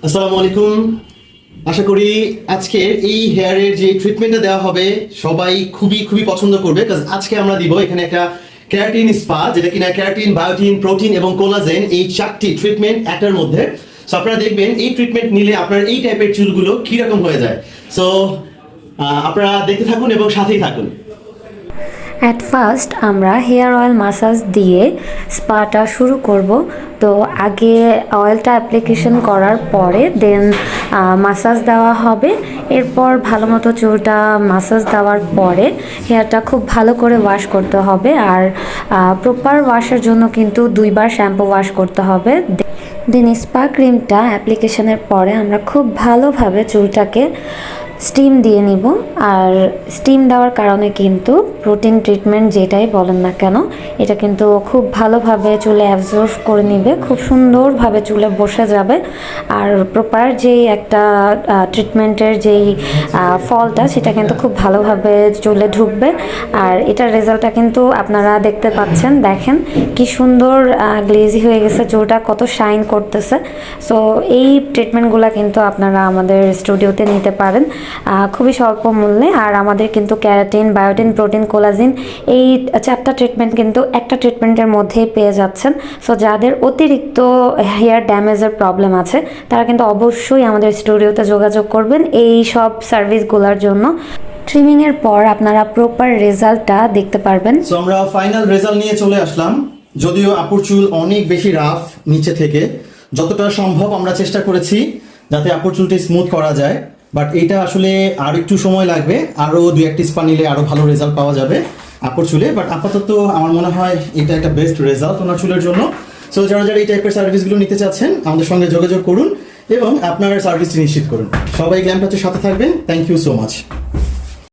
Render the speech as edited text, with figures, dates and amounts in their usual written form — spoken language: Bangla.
আসসালামু আলাইকুম। আশা করি আজকের এই হেয়ারের যে ট্রিটমেন্টটা দেওয়া হবে সবাই খুবই খুবই পছন্দ করবে, কারণ আজকে আমরা দিব এখানে একটা ক্যারাটিন স্পা, যেটা কিনা ক্যারাটিন, বায়োটিন, প্রোটিন এবং কোলাজেন এই 4টি ট্রিটমেন্ট একটার মধ্যে। সো আপনারা দেখবেন এই ট্রিটমেন্ট নিলে আপনার এই টাইপের চুলগুলো কিরকম হয়ে যায়। সো আপনারা দেখতে থাকুন এবং সাথেই থাকুন। অ্যাট ফার্স্ট আমরা হেয়ার অয়েল মাসাজ দিয়ে স্পাটা শুরু করব। তো আগে অয়েলটা অ্যাপ্লিকেশন করার পরে দেন মাসাজ দেওয়া হবে। এরপর ভালো মতো চুলটা মাসাজ দেওয়ার পরে হেয়ারটা খুব ভালো করে ওয়াশ করতে হবে। আর প্রপার ওয়াশের জন্য কিন্তু 2বার শ্যাম্পু ওয়াশ করতে হবে। দেন স্পা ক্রিমটা অ্যাপ্লিকেশনের পরে আমরা খুব ভালোভাবে চুলটাকে স্টিম দিয়ে নিব। আর স্টিম দেওয়ার কারণে কিন্তু প্রোটিন ট্রিটমেন্ট যেটাই বলেন না কেন, এটা কিন্তু খুব ভালোভাবে চুলে অ্যাবজর্ব করে নিবে, খুব সুন্দরভাবে চুলে বসে যাবে। আর প্রপার যেই একটা ট্রিটমেন্টের যেই ফলটা, সেটা কিন্তু খুব ভালোভাবে চুলে ঢুকবে। আর এটার রেজাল্টটা কিন্তু আপনারা দেখতে পাচ্ছেন, দেখেন কি সুন্দর গ্লেজি হয়ে গেছে, চুলটা কত শাইন করতেছে। সো এই ট্রিটমেন্টগুলো কিন্তু আপনারা আমাদের স্টুডিওতে নিতে পারেন খুবই স্বল্প মূল্যে। আর আমাদের কিন্তু ক্যারাটিন, বায়োটিন, প্রোটিন, কোলাজিন এই 4টা ট্রিটমেন্ট কিন্তু একটা ট্রিটমেন্টের মধ্যেই পেয়ে যাচ্ছেন। সো যাদের অতিরিক্ত হেয়ার ড্যামেজের প্রবলেম আছে তারা কিন্তু অবশ্যই আমাদের স্টুডিওতে যোগাযোগ করবেন এই সব সার্ভিসগুলোর জন্য। ট্রিমিংয়ের পর আপনারা প্রপার রেজাল্টটা দেখতে পারবেন। সো আমরা ফাইনাল রেজাল্ট নিয়ে চলে আসলাম। যদিও আপুর চুল অনেক বেশি রাফ নিচে থেকে, যতটা সম্ভব আমরা চেষ্টা করেছি যাতে আপুর চুলটি স্মুথ করা যায়, বাট এটা আসলে আর একটু সময় লাগবে। আরও 2-1টি স্পা নিলে আরও ভালো রেজাল্ট পাওয়া যাবে আপুর চুলে। বাট আপাতত আমার মনে হয় এটা একটা বেস্ট রেজাল্ট ওনার চুলের জন্য। সো যারা যারা এই টাইপের সার্ভিসগুলো নিতে চাচ্ছেন আমাদের সঙ্গে যোগাযোগ করুন এবং আপনার সার্ভিসটি নিশ্চিত করুন। সবাই গ্ল্যাম টাচের সাথে থাকবেন। Thank you so much.